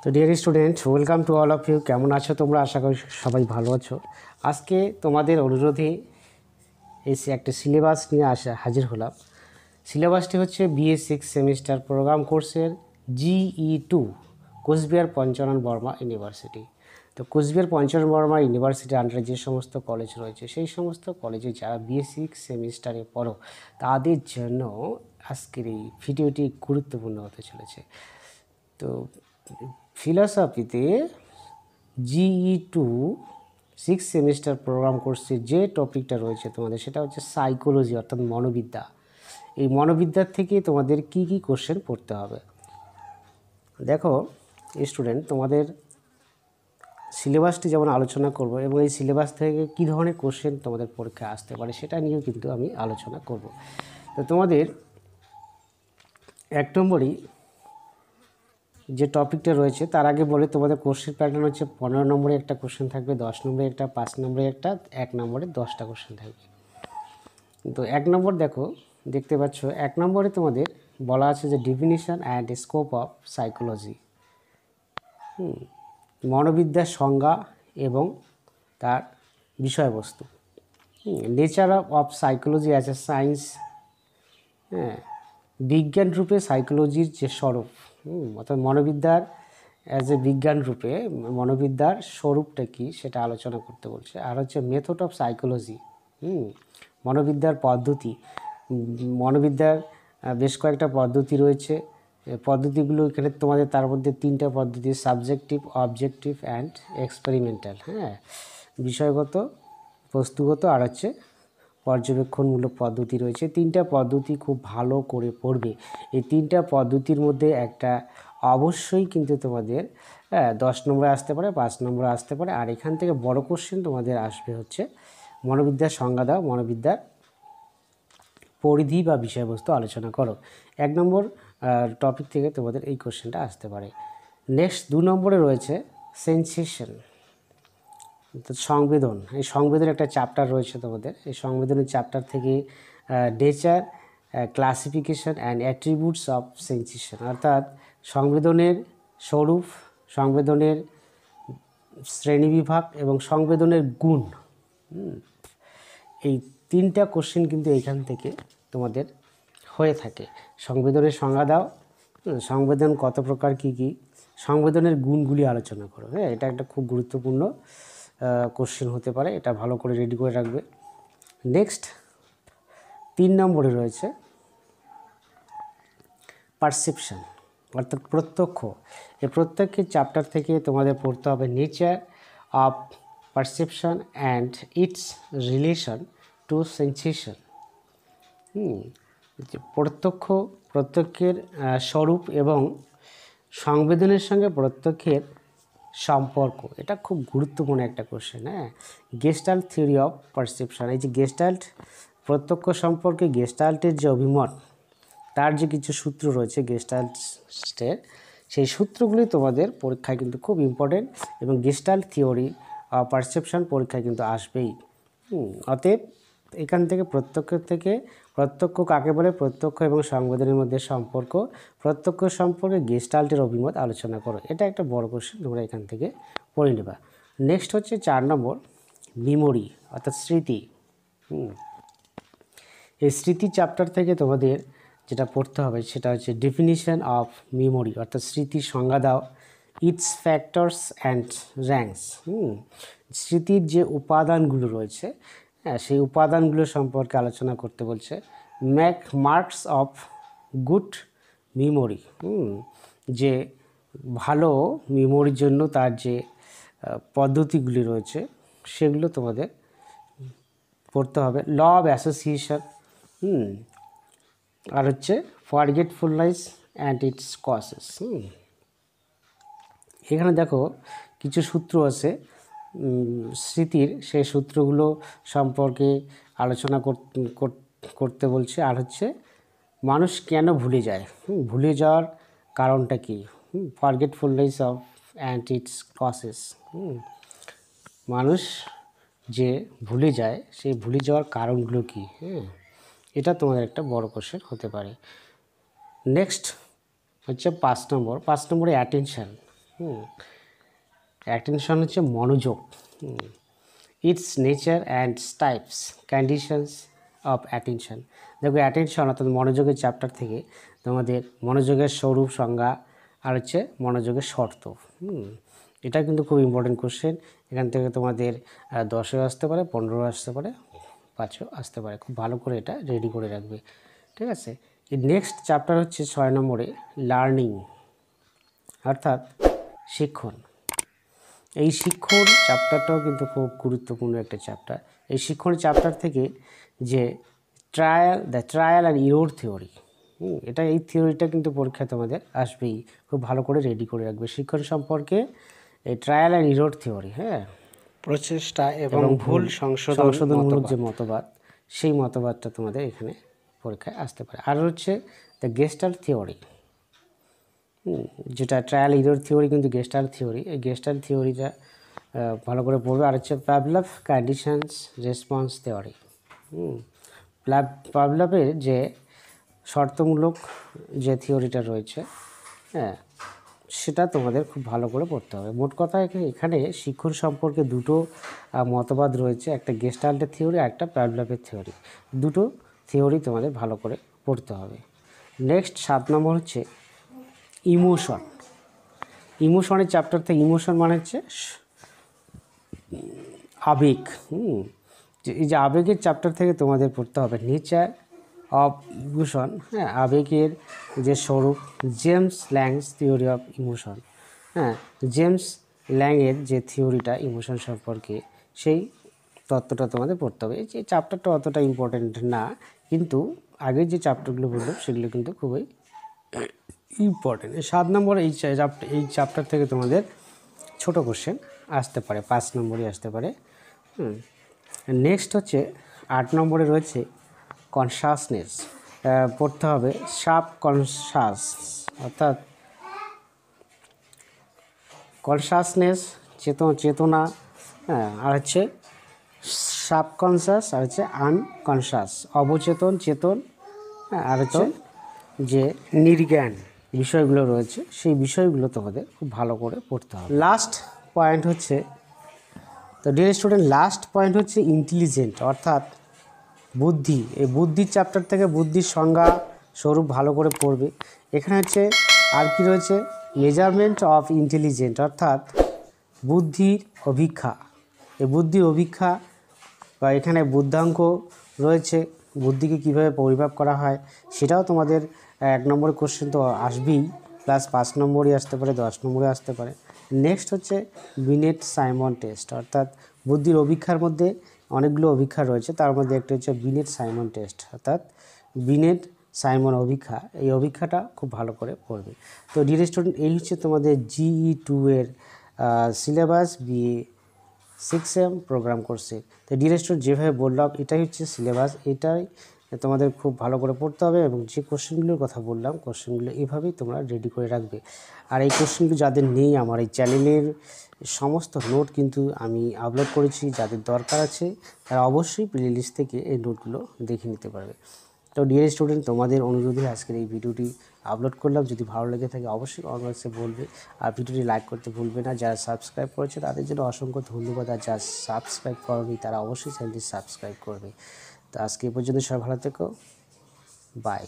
তো dear student, welcome to all of you. কেমন আছো তোমরা? আশা করি সবাই ভালো আছো। আজকে তোমাদের অনুরোধে এসে একটা সিলেবাস নিয়ে হাজির হলাম। সিলেবাসটি হচ্ছে বিএ 6 সেমিস্টার প্রোগ্রাম কোর্সের GE2 কোচবিহার পঞ্চানন বর্মা ইউনিভার্সিটি। তো কোচবিহার পঞ্চানন বর্মা ইউনিভার্সিটির আন্ডারে যে সমস্ত কলেজ রয়েছে সেই সমস্ত কলেজে যারা বিএ 6 সেমিস্টারে পড়ো তাদের জন্য আজকের এই ভিডিওটি গুরুত্বপূর্ণ হতে চলেছে। তো ফিলসফিতে GE2 6 সেমিস্টার প্রোগ্রাম কোর্সে যে টপিকটা রয়েছে তোমাদের, সেটা হচ্ছে সাইকোলজি অর্থাৎ মনোবিদ্যা। এই মনোবিদ্যার থেকে তোমাদের কি কি কোশ্চেন পড়তে হবে। দেখো স্টুডেন্ট, তোমাদের সিলেবাসটি যেমন আলোচনা করব এবং এই সিলেবাস থেকে কী ধরনের কোশ্চেন তোমাদের পরীক্ষায় আসতে পারে সেটা নিয়েও কিন্তু আমি আলোচনা করব। তো তোমাদের 1 নম্বরই যে টপিকটা রয়েছে তার আগে বলে তোমাদের কোশ্চেন প্যাটার্ন হচ্ছে 15 নম্বরে একটা কোশ্চেন থাকবে, 10 নম্বরে একটা, 5 নম্বরে একটা, 1 নম্বরে 10টা কোশ্চেন থাকবে। তো 1 নম্বর দেখতে পাচ্ছ, 1 নম্বরে তোমাদের বলা আছে যে definition and scope of psychology, মনোবিদ্যার সংজ্ঞা এবং তার বিষয়বস্তু, nature of psychology as a science, বিজ্ঞান রূপে সাইকোলজির যে স্বরূপ, অর্থাৎ মনোবিদ্যার অ্যাজ এ বিজ্ঞান রূপে মনোবিদ্যার স্বরূপটা কী সেটা আলোচনা করতে বলছে। আর হচ্ছে মেথড অফ সাইকোলজি, মনোবিদ্যার পদ্ধতি। মনোবিদ্যার বেশ কয়েকটা পদ্ধতি রয়েছে, পদ্ধতিগুলো এখানে তোমাদের তার মধ্যে 3টা পদ্ধতি: সাবজেক্টিভ, অবজেক্টিভ অ্যান্ড এক্সপেরিমেন্টাল। বিষয়গত, বস্তুগত আর হচ্ছে পর্যবেক্ষণমূলক পদ্ধতি রয়েছে। 3টা পদ্ধতি খুব ভালো করে পড়বে। এই 3টা পদ্ধতির মধ্যে একটা অবশ্যই কিন্তু তোমাদের 10 নম্বরে আসতে পারে, 5 নম্বরে আসতে পারে। আর এখান থেকে বড় কোশ্চেন তোমাদের আসবে হচ্ছে মনোবিদ্যার সংজ্ঞা দাও, মনোবিদ্যার পরিধি বা বিষয়বস্তু আলোচনা করো। 1 নম্বর টপিক থেকে তোমাদের এই কোশ্চেনটা আসতে পারে। নেক্সট 2 নম্বরে রয়েছে সেন্সেশন, সংবেদন। এই সংবেদনের একটা চ্যাপ্টার রয়েছে তোমাদের। এই সংবেদনের চ্যাপ্টার থেকে nature, classification and attributes of sensation, অর্থাৎ সংবেদনের স্বরূপ, সংবেদনের শ্রেণীবিভাগ এবং সংবেদনের গুণ। এই 3টা কোশ্চেন কিন্তু এইখান থেকে তোমাদের হয়ে থাকে। সংবেদনের সংজ্ঞা দাও, সংবেদন কত প্রকার, কী কী, সংবেদনের গুণগুলি আলোচনা করো। এটা একটা খুব গুরুত্বপূর্ণ কোশ্চেন হতে পারে, এটা ভালো করে রেডি করে রাখবে। নেক্সট 3 নম্বরে রয়েছে পারসেপশন, অর্থাৎ প্রত্যক্ষ। এই প্রত্যক্ষের চ্যাপ্টার থেকে তোমাদের পড়তে হবে nature of perception and its relation to sensation. প্রত্যক্ষের স্বরূপ এবং সংবেদনের সঙ্গে প্রত্যক্ষের সম্পর্ক, এটা খুব গুরুত্বপূর্ণ একটা question. Gestalt theory of perception, এই যে গেস্টাল্ট প্রত্যক্ষ সম্পর্কে গেস্টাল্টের যে অভিমত, তার যে কিছু সূত্র রয়েছে গেস্টাল্টের, সেই সূত্রগুলি তোমাদের পরীক্ষায় কিন্তু খুব ইম্পর্টেন্ট এবং গেস্টাল্ট থিওরি অফ পারসেপশন পরীক্ষায় কিন্তু আসবেই। অতএব এখান থেকে প্রত্যক্ষ কাকে বলে, প্রত্যক্ষ এবং সংবেদনের মধ্যে সম্পর্ক, প্রত্যক্ষ সম্পর্কে গেস্টাল্টের অভিমত আলোচনা করো। এটা একটা বড় কোশ্চেন, তোমরা এখান থেকে পড়ে নেবা। নেক্সট হচ্ছে 4 নম্বর মেমোরি, অর্থাৎ স্মৃতি। এই স্মৃতি চ্যাপ্টার থেকে তোমাদের যেটা পড়তে হবে সেটা হচ্ছে ডেফিনিশন অফ মেমোরি, অর্থাৎ স্মৃতির সংজ্ঞা দাও, ইটস ফ্যাক্টরস অ্যান্ড র্যাঙ্কস। স্মৃতির যে উপাদানগুলো রয়েছে, সেই উপাদানগুলো সম্পর্কে আলোচনা করতে বলছে। Make marks of good memory, যে ভালো মেমোরির জন্য তার যে পদ্ধতিগুলি রয়েছে সেগুলো তোমাদের পড়তে হবে। ল অফ অ্যাসোসিয়েশন, আর হচ্ছে ফরগেটফুলনেস অ্যান্ড ইটস কজেস। এখানে দেখো কিছু সূত্র আছে স্মৃতির, সেই সূত্রগুলো সম্পর্কে আলোচনা করতে বলছে। আর হচ্ছে মানুষ কেন ভুলে যায়, ভুলে যাওয়ার কারণটা কী, forgetfulness of and its causes. মানুষ যে ভুলে যায় সেই ভুলে যাওয়ার কারণগুলো কী, এটা তোমাদের একটা বড় কোশ্চেন হতে পারে। নেক্সট হচ্ছে 5 নম্বরে অ্যাটেনশন, অ্যাটেনশন হচ্ছে মনোযোগ। It's nature and types conditions of attention. দেখো অ্যাটেনশন অর্থাৎ মনোযোগের চ্যাপ্টার থেকে তোমাদের মনোযোগের স্বরূপ, সংজ্ঞা আর হচ্ছে মনোযোগের শর্ত। এটা কিন্তু খুব ইম্পর্টেন্ট কোশ্চেন। এখান থেকে তোমাদের 10-ও আসতে পারে, 15-ও আসতে পারে, 5-ও আসতে পারে। খুব ভালো করে এটা রেডি করে রাখবে, ঠিক আছে। এর নেক্সট চ্যাপ্টার হচ্ছে 6 নম্বরে লার্নিং অর্থাৎ শিক্ষণ। এই শিক্ষণ চ্যাপ্টারটাও কিন্তু খুব গুরুত্বপূর্ণ একটা চ্যাপ্টার। এই শিক্ষণ চ্যাপ্টার থেকে যে ট্রায়াল অ্যান্ড ইরর থিওরি, এই থিওরিটা কিন্তু পরীক্ষায় তোমাদের আসবেই। খুব ভালো করে রেডি করে রাখবে শিক্ষণ সম্পর্কে এই ট্রায়াল অ্যান্ড ইরর থিওরি। প্রচেষ্টা এবং ভুল সংশোধনমূলক যে মতবাদ, সেই মতবাদটা তোমাদের এখানে পরীক্ষায় আসতে পারে। আর হচ্ছে দ্য গেস্টাল্ট থিওরি, যেটা ট্রায়াল ইরর থিওরি কিন্তু গেস্টাল্ট থিওরি। এই গেস্টাল্ট থিওরিটা ভালো করে পড়বে। আর হচ্ছে পাভলভ কন্ডিশনস রেসপন্স থিওরি। পাভলভের যে শর্তমূলক যে থিওরিটা রয়েছে, সেটা তোমাদের খুব ভালো করে পড়তে হবে। মোট কথা এখানে শিক্ষণ সম্পর্কে দুটো মতবাদ রয়েছে, একটা গেস্টাল্টের থিওরি আর একটা পাভলভের থিওরি। দুটো থিওরি তোমাদের ভালো করে পড়তে হবে। নেক্সট 7 নম্বর হচ্ছে ইমোশন। ইমোশনের চ্যাপ্টার থেকে ইমোশন মানে হচ্ছে আবেগ। এই যে আবেগের চ্যাপ্টার থেকে তোমাদের পড়তে হবে নেচার অফ ইমোশন, আবেগের যে স্বরূপ, James Lange's theory of emotion. James ল্যাংয়ের যে থিওরিটা ইমোশন সম্পর্কে, সেই তত্ত্বটা তোমাদের পড়তে হবে। এই চ্যাপ্টারটা অতটা ইম্পর্টেন্ট না, কিন্তু আগের যে চ্যাপ্টারগুলো বললাম সেগুলো কিন্তু খুবই ইম্পর্টেন্ট। 7 নম্বর এই চ্যাপ্টার থেকে তোমাদের ছোট কোশ্চেন আসতে পারে, 5 নম্বরই আসতে পারে। নেক্সট হচ্ছে 8 নম্বরে রয়েছে কনসাসনেস। পড়তে হবে সাবকনশাস অর্থাৎ কনসাসনেস চেতনা, আর হচ্ছে সাবকনশাস, আর হচ্ছে আনকনশাস অবচেতন, চেতন, আর হচ্ছে যে নির্জ্ঞান বিষয়গুলো রয়েছে, সেই বিষয়গুলো তোমাদের খুব ভালো করে পড়তে হবে। লাস্ট পয়েন্ট হচ্ছে, তো ডিয়ার স্টুডেন্ট, লাস্ট পয়েন্ট হচ্ছে ইন্টেলিজেন্ট অর্থাৎ বুদ্ধি। এই বুদ্ধির চ্যাপ্টার থেকে বুদ্ধির সংজ্ঞা, স্বরূপ ভালো করে পড়বে। এখানে হচ্ছে আর কি রয়েছে, মেজারমেন্ট অফ ইন্টেলিজেন্ট অর্থাৎ বুদ্ধির অভিক্ষা। এই বুদ্ধির অভিক্ষা বা এখানে বুদ্ধাঙ্ক রয়েছে, বুদ্ধিকে কীভাবে পরিমাপ করা হয় সেটাও তোমাদের 1 নম্বরের কোশ্চেন তো আসবেই, প্লাস 5 নম্বরই আসতে পারে, 10 নম্বরে আসতে পারে। নেক্সট হচ্ছে বিনেট সাইমন টেস্ট অর্থাৎ বুদ্ধির অভিক্ষার মধ্যে অনেকগুলো অভিক্ষা রয়েছে, তার মধ্যে একটা হচ্ছে বিনেট সাইমন টেস্ট অর্থাৎ বিনেট সাইমন অভিক্ষা। এই অভিক্ষাটা খুব ভালো করে পড়বে। তো ডিয়ার স্টুডেন্ট, এই হচ্ছে তোমাদের GE 2 এর সিলেবাস BA 6M প্রোগ্রাম কোর্সে। তো ডিয়ার স্টুডেন্ট, যেভাবে বললাম এটাই হচ্ছে সিলেবাস, এটাই তোমাদের খুব ভালো করে পড়তে হবে। এবং যে কোশ্চেনগুলোর কথা বললাম, কোশ্চেনগুলো এভাবেই তোমরা রেডি করে রাখবে। আর এই কোশ্চেনগুলো যাদের নেই, আমার এই চ্যানেলের সমস্ত নোট কিন্তু আমি আপলোড করেছি, যাদের দরকার আছে তারা অবশ্যই প্লেলিস্ট থেকে এই নোটগুলো দেখে নিতে পারবে। তো ডিয়ার স্টুডেন্ট, তোমাদের অনুরোধে আজকের এই ভিডিওটি আপলোড করলাম। যদি ভালো লেগে থাকে অবশ্যই কমেন্ট বক্সে বলবে, আর ভিডিওটি লাইক করতে ভুলবে না। যারা সাবস্ক্রাইব করেছে তাদের জন্য অসংখ্য ধন্যবাদ, আর যারা সাবস্ক্রাইব করেনি তারা অবশ্যই চ্যানেলটি সাবস্ক্রাইব করবে। তো আজকে এই পর্যন্ত সবাই ভালো থেকো, বাই।